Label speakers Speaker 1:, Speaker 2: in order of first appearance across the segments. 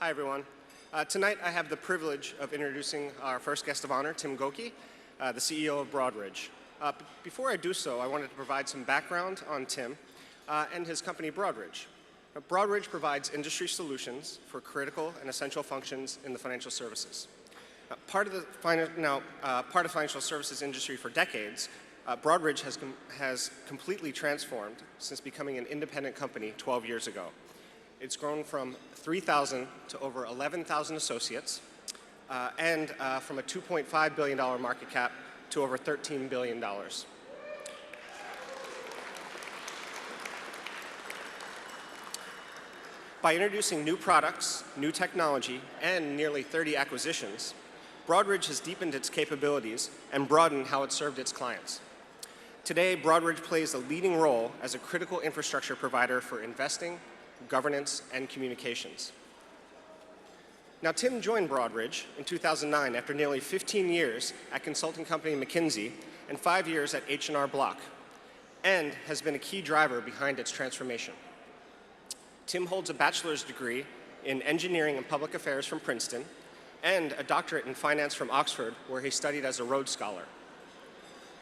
Speaker 1: Hi, everyone. Tonight, I have the privilege of introducing our first guest of honor, Tim Goki, the CEO of Broadridge. Before I do so, I wanted to provide some background on Tim and his company, Broadridge. Broadridge provides industry solutions for critical and essential functions in the financial services. Part of the financial services industry for decades, Broadridge has completely transformed since becoming an independent company 12 years ago. It's grown from 3,000 to over 11,000 associates, and from a $2.5 billion market cap to over $13 billion. By introducing new products, new technology, and nearly 30 acquisitions, Broadridge has deepened its capabilities and broadened how it served its clients. Today, Broadridge plays a leading role as a critical infrastructure provider for investing, governance, and communications. Now, Tim joined Broadridge in 2009 after nearly 15 years at consulting company McKinsey and 5 years at H&R Block, and has been a key driver behind its transformation. Tim holds a bachelor's degree in engineering and public affairs from Princeton and a doctorate in finance from Oxford, where he studied as a Rhodes Scholar.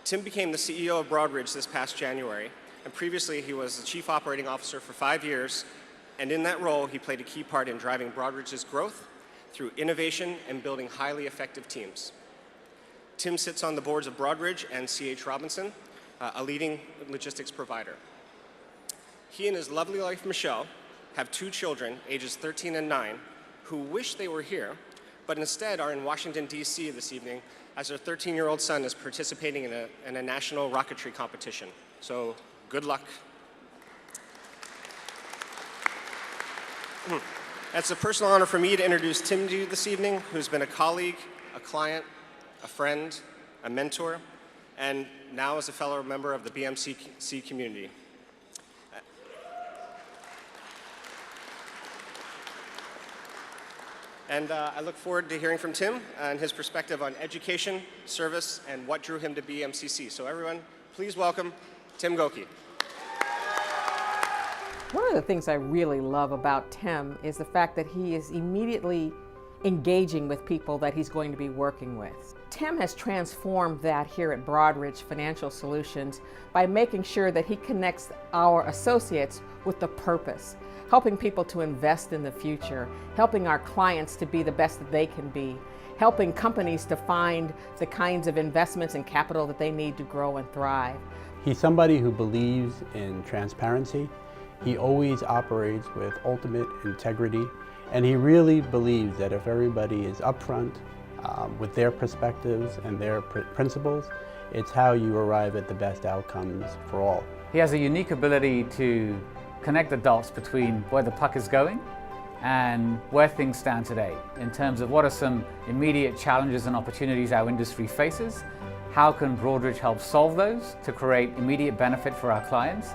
Speaker 1: Tim became the CEO of Broadridge this past January, and previously he was the Chief Operating Officer for 5 years, and in that role he played a key part in driving Broadridge's growth through innovation and building highly effective teams. Tim sits on the boards of Broadridge and C.H. Robinson, a leading logistics provider. He and his lovely wife, Michelle, have 2 children, ages 13 and 9, who wish they were here, but instead are in Washington, D.C. this evening as their 13-year-old son is participating in a national rocketry competition. So, good luck. It's a personal honor for me to introduce Tim to you this evening, who's been a colleague, a client, a friend, a mentor, and now is a fellow member of the BMCC community. And I look forward to hearing from Tim and his perspective on education, service, and what drew him to BMCC. So everyone, please welcome Tim Goki.
Speaker 2: One of the things I really love about Tim is the fact that he is immediately engaging with people that he's going to be working with. Tim has transformed that here at Broadridge Financial Solutions by making sure that he connects our associates with the purpose, helping people to invest in the future, helping our clients to be the best that they can be, helping companies to find the kinds of investments and capital that they need to grow and thrive.
Speaker 3: He's somebody who believes in transparency. He always operates with ultimate integrity, and he really believes that if everybody is upfront with their perspectives and their principles, it's how you arrive at the best outcomes for all.
Speaker 4: He has a unique ability to connect the dots between where the puck is going and where things stand today in terms of what are some immediate challenges and opportunities our industry faces, how can Broadridge help solve those to create immediate benefit for our clients,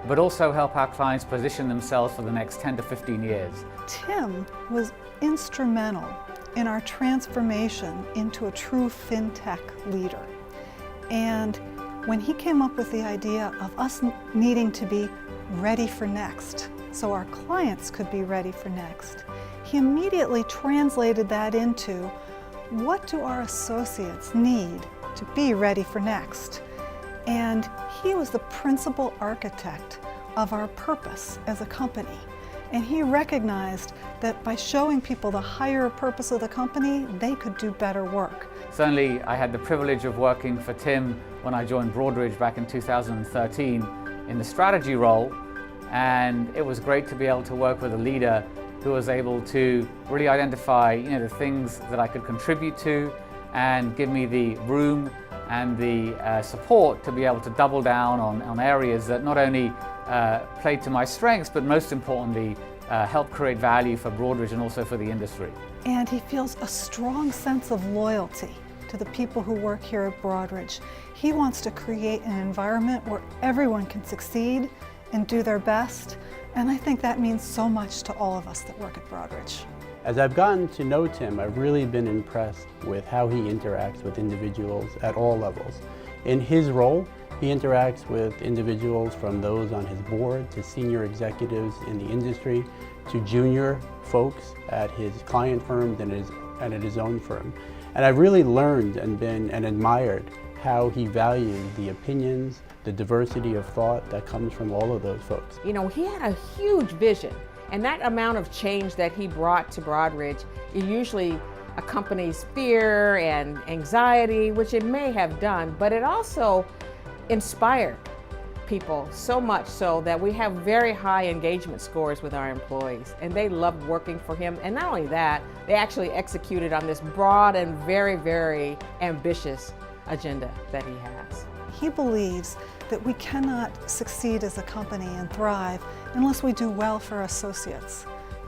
Speaker 4: but also help our clients position themselves for the next 10 to 15 years.
Speaker 5: Tim was instrumental in our transformation into a true fintech leader. And when he came up with the idea of us needing to be ready for next, so our clients could be ready for next, he immediately translated that into what do our associates need to be ready for next? And he was the principal architect of our purpose as a company. And he recognized that by showing people the higher purpose of the company, they could do better work.
Speaker 4: Certainly, I had the privilege of working for Tim when I joined Broadridge back in 2013 in the strategy role, and it was great to be able to work with a leader who was able to really identify the things that I could contribute to and give me the room and the support to be able to double down on areas that not only played to my strengths, but most importantly, help create value for Broadridge and also for the industry.
Speaker 5: And he feels a strong sense of loyalty to the people who work here at Broadridge. He wants to create an environment where everyone can succeed and do their best, and I think that means so much to all of us that work at Broadridge.
Speaker 3: As I've gotten to know Tim, I've really been impressed with how he interacts with individuals at all levels. In his role, he interacts with individuals from those on his board to senior executives in the industry to junior folks at his client firms and at his own firm. And I've really learned and admired how he valued the opinions, the diversity of thought that comes from all of those folks.
Speaker 2: You know, he had a huge vision, and that amount of change that he brought to Broadridge, it usually accompanies fear and anxiety, which it may have done, but it also inspired people so much so that we have very high engagement scores with our employees, and they loved working for him. And not only that, they actually executed on this broad and very, very ambitious agenda that he has.
Speaker 5: He believes that we cannot succeed as a company and thrive unless we do well for our associates.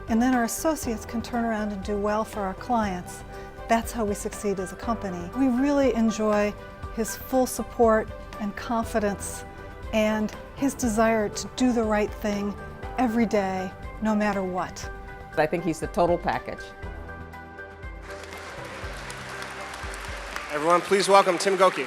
Speaker 5: And then our associates can turn around and do well for our clients. That's how we succeed as a company. We really enjoy his full support and confidence and his desire to do the right thing every day, no matter what.
Speaker 2: I think he's the total package.
Speaker 1: Everyone, please welcome Tim Goki.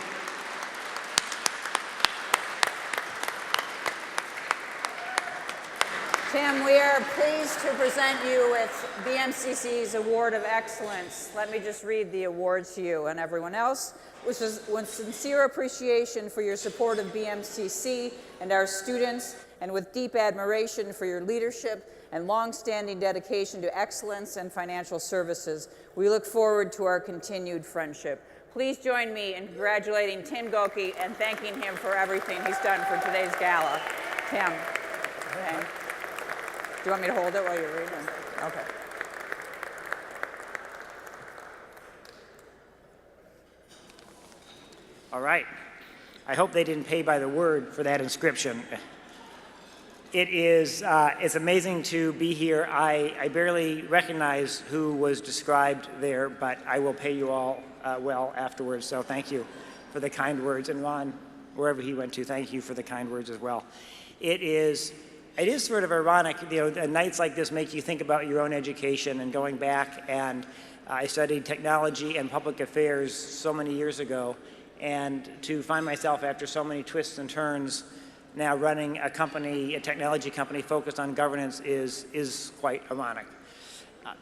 Speaker 6: Tim, we are pleased to present you with BMCC's Award of Excellence. Let me just read the awards to you and everyone else. Which is with sincere appreciation for your support of BMCC and our students, and with deep admiration for your leadership and long-standing dedication to excellence and financial services, we look forward to our continued friendship. Please join me in congratulating Tim Goki and thanking him for everything he's done for today's gala. Tim, okay. Do you want me to hold it while you're reading? Okay.
Speaker 7: All right. I hope they didn't pay by the word for that inscription. It's amazing to be here. I barely recognize who was described there, but I will pay you all well afterwards. So thank you for the kind words. And Ron, wherever he went to, thank you for the kind words as well. It is sort of ironic, nights like this make you think about your own education and going back. And I studied technology and public affairs so many years ago. And to find myself after so many twists and turns now running a company, a technology company focused on governance is quite ironic.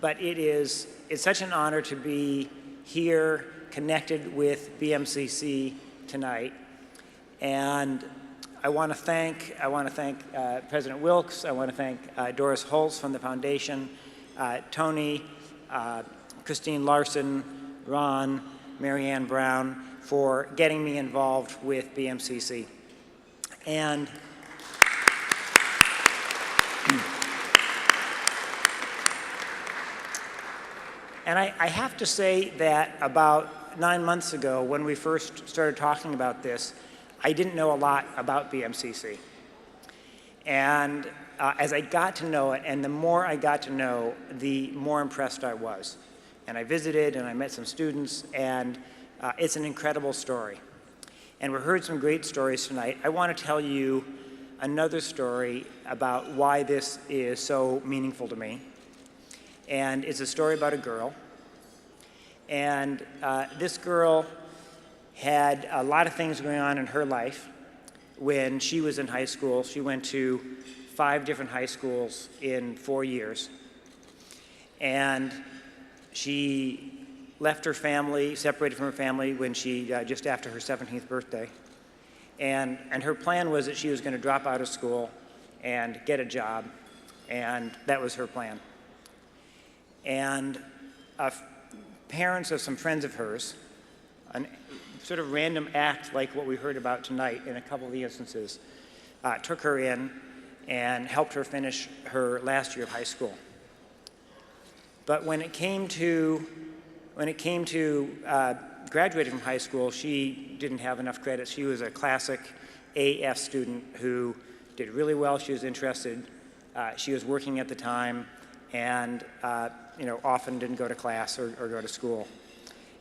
Speaker 7: But it's such an honor to be here connected with BMCC tonight. And I want to thank President Wilkes. I want to thank Doris Holtz from the foundation, Tony, Christine Larson, Ron, Marianne Brown, for getting me involved with BMCC. And I have to say that about 9 months ago, when we first started talking about this, I didn't know a lot about BMCC. And as I got to know it, and the more I got to know, the more impressed I was. And I visited, and I met some students, and it's an incredible story. And we heard some great stories tonight. I want to tell you another story about why this is so meaningful to me. And it's a story about a girl. And this girl had a lot of things going on in her life when she was in high school. She went to 5 different high schools in 4 years. And she left her family, separated from her family when she, just after her 17th birthday. And her plan was that she was going to drop out of school and get a job, and that was her plan. And parents of some friends of hers, a sort of random act like what we heard about tonight in a couple of the instances, took her in and helped her finish her last year of high school. But when it came to graduating from high school, she didn't have enough credits. She was a classic AF student who did really well. She was interested. She was working at the time, and often didn't go to class or go to school.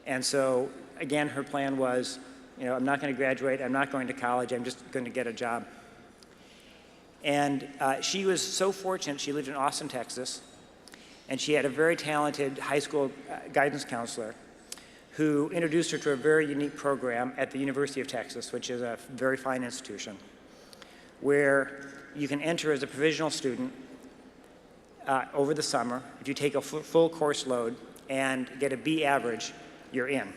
Speaker 7: And so, again, her plan was, I'm not going to graduate. I'm not going to college. I'm just going to get a job. And she was so fortunate. She lived in Austin, Texas. And she had a very talented high school guidance counselor who introduced her to a very unique program at the University of Texas, which is a very fine institution, where you can enter as a provisional student, over the summer. If you take a full course load and get a B average, you're in.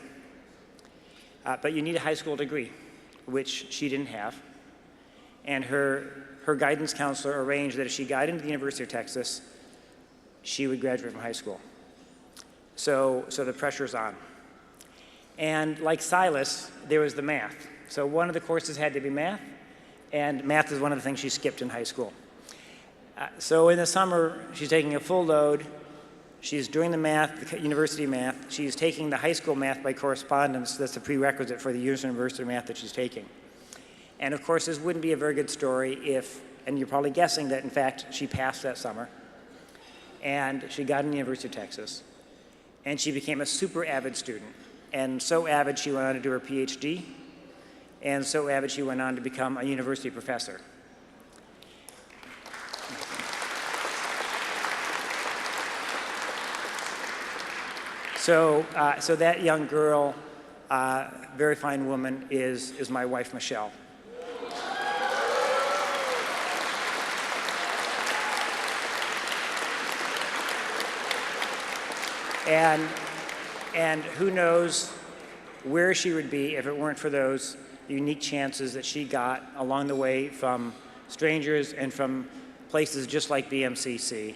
Speaker 7: But you need a high school degree, which she didn't have. And her guidance counselor arranged that if she got into the University of Texas, she would graduate from high school. So the pressure's on. And like Silas, there was the math. So one of the courses had to be math, and math is one of the things she skipped in high school. So in the summer, she's taking a full load. She's doing the math, the university math. She's taking the high school math by correspondence. That's the prerequisite for the university math that she's taking. And of course, this wouldn't be a very good story if, and you're probably guessing that in fact she passed that summer, and she got in the University of Texas, and she became a super avid student. And so avid, she went on to do her PhD, and so avid, she went on to become a university professor. So that young girl, very fine woman, is my wife, Michelle. And who knows where she would be if it weren't for those unique chances that she got along the way from strangers and from places just like BMCC.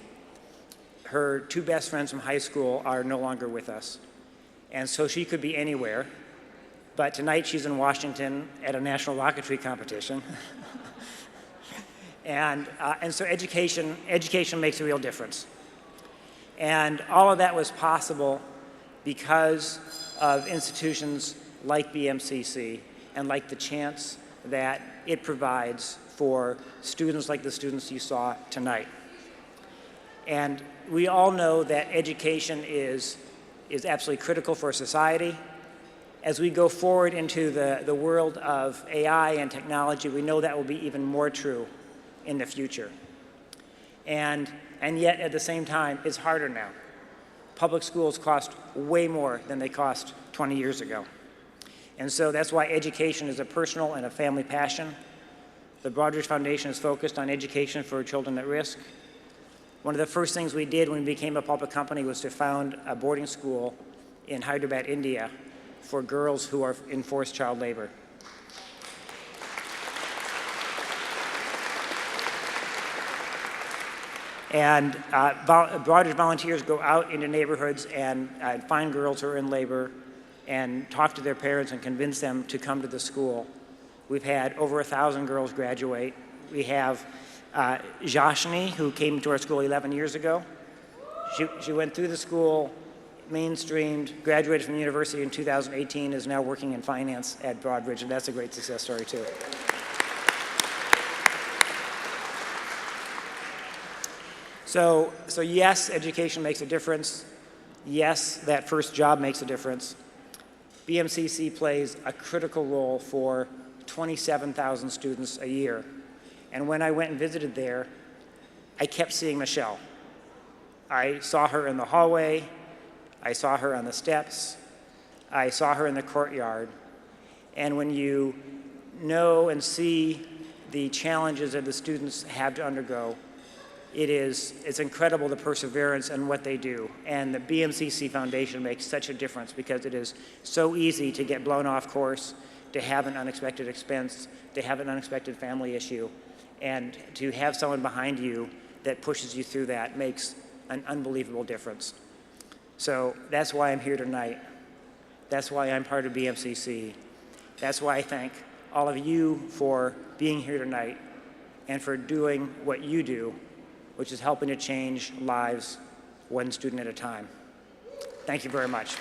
Speaker 7: Her two best friends from high school are no longer with us. And so she could be anywhere. But tonight she's in Washington at a national rocketry competition. and so education makes a real difference. And all of that was possible because of institutions like BMCC and like the chance that it provides for students like the students you saw tonight. And we all know that education is absolutely critical for society. As we go forward into the world of AI and technology, we know that will be even more true in the future. And yet, at the same time, it's harder now. Public schools cost way more than they cost 20 years ago. And so that's why education is a personal and a family passion. The Broadridge Foundation is focused on education for children at risk. One of the first things we did when we became a public company was to found a boarding school in Hyderabad, India, for girls who are in forced child labor. And Broadridge volunteers go out into neighborhoods and find girls who are in labor and talk to their parents and convince them to come to the school. We've had over 1,000 girls graduate. We have Jashni, who came to our school 11 years ago. She went through the school, mainstreamed, graduated from the university in 2018, is now working in finance at Broadridge, and that's a great success story too. So yes, education makes a difference. Yes, that first job makes a difference. BMCC plays a critical role for 27,000 students a year. And when I went and visited there, I kept seeing Michelle. I saw her in the hallway. I saw her on the steps. I saw her in the courtyard. And when you know and see the challenges that the students have to undergo, it's incredible, the perseverance and what they do. And the BMCC Foundation makes such a difference because it is so easy to get blown off course, to have an unexpected expense, to have an unexpected family issue. And to have someone behind you that pushes you through that makes an unbelievable difference. So that's why I'm here tonight. That's why I'm part of BMCC. That's why I thank all of you for being here tonight and for doing what you do, which is helping to change lives one student at a time. Thank you very much.